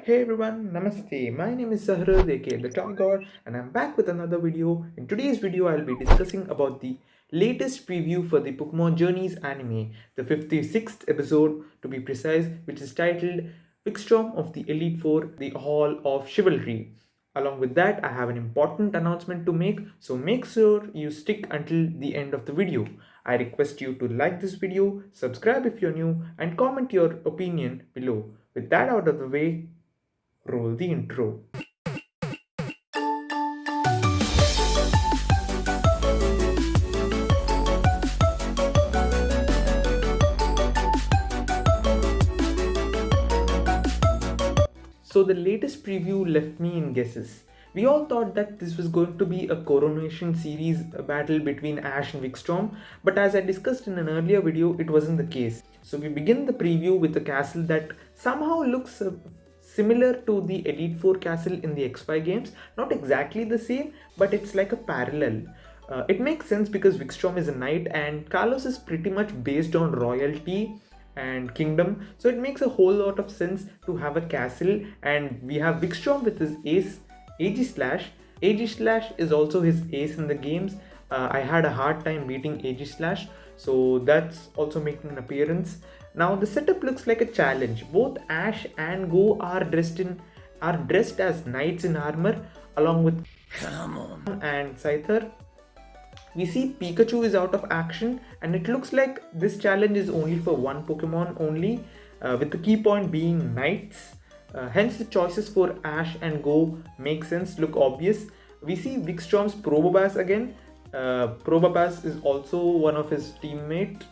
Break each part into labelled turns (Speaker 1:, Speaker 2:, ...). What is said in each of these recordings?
Speaker 1: Hey everyone, Namaste. My name is Zahrad, aka the Toy God, and I'm back with another video. In today's video, I'll be discussing about the latest preview for the Pokemon Journeys anime, the 56th episode to be precise, which is titled Wickstorm of the Elite Four, the Hall of Chivalry. Along with that, I have an important announcement to make, so make sure you stick until the end of the video. I request you to like this video, subscribe if you're new, and comment your opinion below. With that out of the way, roll the intro. So the latest preview left me in guesses. We all thought that this was going to be a coronation series battle between Ash and Wickstorm, but as I discussed in an earlier video, it wasn't the case. So we begin the preview with a castle that somehow looks similar to the Elite Four castle in the XY games. Not exactly the same, but it's like a parallel. It makes sense because Wickstorm is a knight and Carlos is pretty much based on royalty and kingdom, so it makes a whole lot of sense to have a castle. And we have Wickstorm with his ace Aegislash. Aegislash is also his ace in the games. I had a hard time beating Aegislash, so that's also making an appearance. Now the setup looks like a challenge. Both Ash and Go are dressed as knights in armor, along with and Scyther. We see Pikachu is out of action, and it looks like this challenge is only for one Pokemon only, with the key point being Knights. Hence the choices for Ash and Go make sense, look obvious. We see Wickstorm's Probopass again. Probopass is also one of his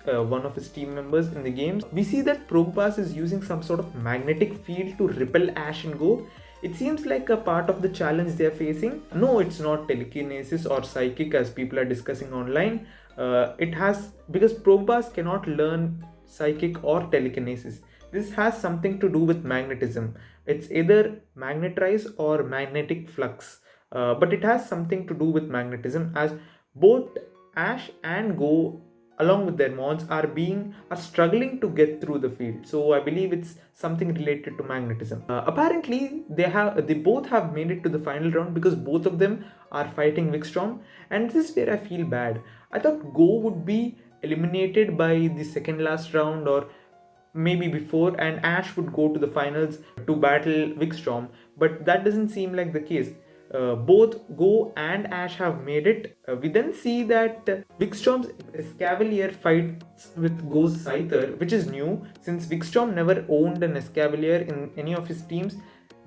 Speaker 1: one of his team members in the games. We see that Probopass is using some sort of magnetic field to repel Ash and Go. It seems like a part of the challenge they are facing. No, it's not telekinesis or psychic as people are discussing online. It has, because Probopass cannot learn psychic or telekinesis. This has something to do with magnetism. It's either magnetize or magnetic flux, but it has something to do with magnetism, as both Ash and Go along with their mods are struggling to get through the field. So I believe it's something related to magnetism. Apparently they both have made it to the final round because both of them are fighting Wickstorm, and this is where I feel bad. I thought Go would be eliminated by the second last round or maybe before, and Ash would go to the finals to battle Wickstorm, but that doesn't seem like the case. Both Go and Ash have made it. We then see that Wickstorm's Escavalier fights with Go's Scyther, which is new since Wickstorm never owned an Escavalier in any of his teams.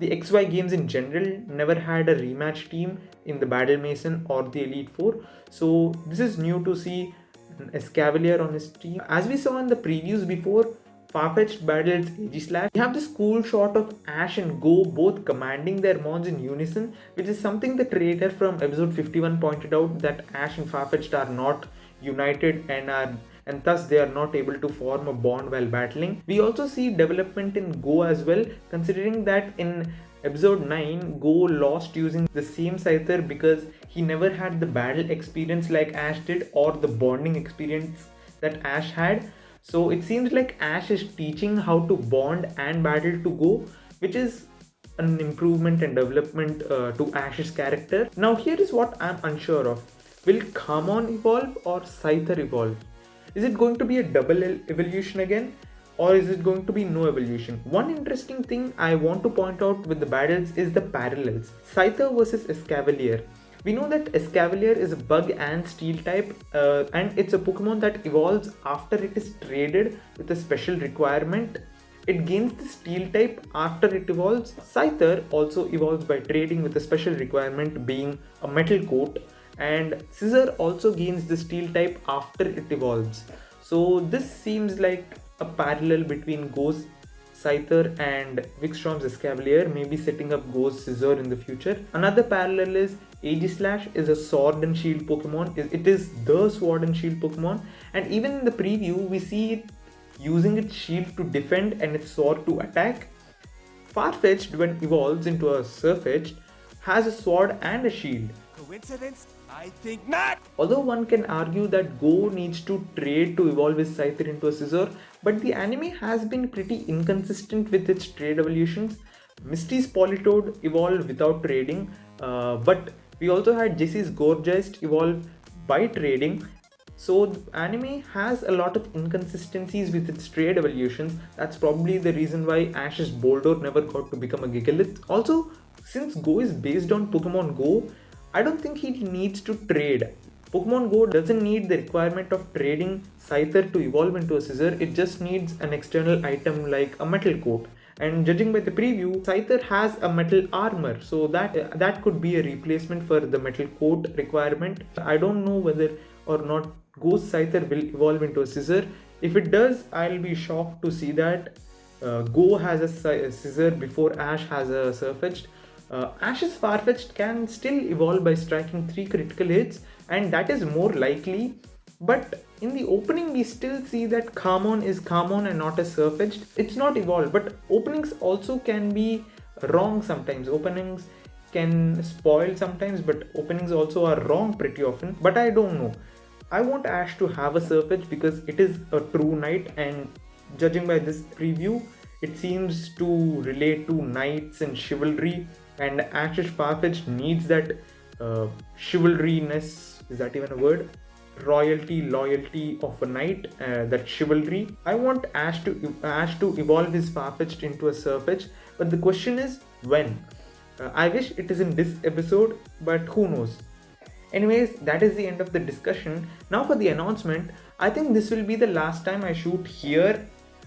Speaker 1: The XY games in general never had a rematch team in the Battle Mason or the Elite Four, so this is new to see an Escavalier on his team. As we saw in the previews before, Farfetch'd battles Aegislash. We have this cool shot of Ash and Go both commanding their mons in unison, which is something the creator from episode 51 pointed out, that Ash and Farfetch'd are not united and thus they are not able to form a bond while battling. We also see development in Go as well, considering that in episode 9, Go lost using the same Scyther because he never had the battle experience like Ash did, or the bonding experience that Ash had. So it seems like Ash is teaching how to bond and battle to Go, which is an improvement and development to Ash's character. Now here is what I'm unsure of. Will Kamon evolve or Scyther evolve? Is it going to be a double evolution again, or is it going to be no evolution? One interesting thing I want to point out with the battles is the parallels. Scyther versus Escavalier. We know that Escavalier is a bug and steel type, and it's a Pokemon that evolves after it is traded with a special requirement. It gains the steel type after it evolves. Scyther also evolves by trading with a special requirement being a metal coat, and Scissor also gains the steel type after it evolves. So this seems like a parallel between Go's Scyther and Wickstorm's Escavalier, maybe setting up Go's Scissor in the future. Another parallel is Aegislash is a sword and shield Pokemon. It is the sword and shield Pokemon, and even in the preview we see it using its shield to defend and its sword to attack. Farfetch'd, when evolves into a Sirfetch'd, has a sword and a shield.
Speaker 2: Coincidence? I think not!
Speaker 1: Although one can argue that Go needs to trade to evolve his Scyther into a Scizor, but the anime has been pretty inconsistent with its trade evolutions. Misty's Politoed evolve without trading, but we also had Jesse's Gorgeist evolve by trading. So the anime has a lot of inconsistencies with its trade evolutions. That's probably the reason why Ash's Boldore never got to become a Gigalith. Also, since Go is based on Pokemon Go, I don't think he needs to trade. Pokemon Go doesn't need the requirement of trading Scyther to evolve into a Scizor, it just needs an external item like a metal coat. And judging by the preview, Scyther has a metal armor, so that could be a replacement for the metal coat requirement. I don't know whether or not Ghost Scyther will evolve into a Scizor. If it does, I'll be shocked to see that. Go has a Scizor before Ash has a Surfetched. Ash's Farfetch'd can still evolve by striking 3 critical hits, and that is more likely. But in the opening, we still see that Carmon is Carmon and not a Surfetched. It's not evolved, but openings also can be wrong sometimes. Openings can spoil sometimes, but openings also are wrong pretty often. But I don't know. I want Ash to have a Surfetched because it is a true knight, and judging by this preview, it seems to relate to knights and chivalry, and Ash's Farfetch'd needs that chivalryness. Is that even a word? Royalty, loyalty of a knight, that chivalry. I want Ash to evolve his Farfetch'd into a Surfetch'd, but the question is when. I wish it is in this episode, but who knows. Anyways, that is the end of the discussion. Now for the announcement. I think this will be the last time I shoot here.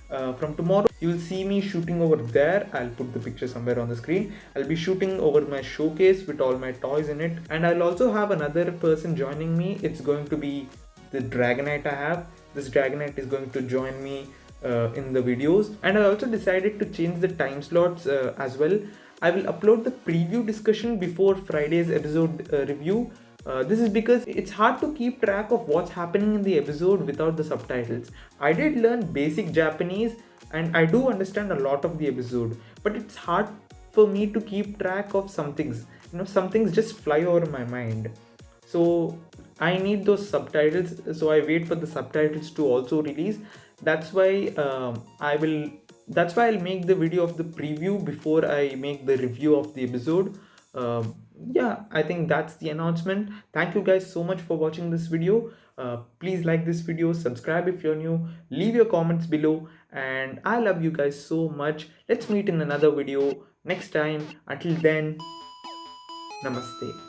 Speaker 1: From tomorrow, you will see me shooting over there. I'll put the picture somewhere on the screen. I'll be shooting over my showcase with all my toys in it, and I'll also have another person joining me. It's going to be the Dragonite I have. This Dragonite is going to join me in the videos, and I also decided to change the time slots as well. I will upload the preview discussion before Friday's episode review. This is because it's hard to keep track of what's happening in the episode without the subtitles. I did learn basic Japanese and I do understand a lot of the episode, but it's hard for me to keep track of some things. Some things just fly over my mind. So I need those subtitles, so I wait for the subtitles to also release. That's why I'll make the video of the preview before I make the review of the episode. Yeah, I think that's the announcement. Thank you guys so much for watching this video. Please like this video, subscribe if you're new, leave your comments below, and I love you guys so much. Let's meet in another video next time. Until then, namaste.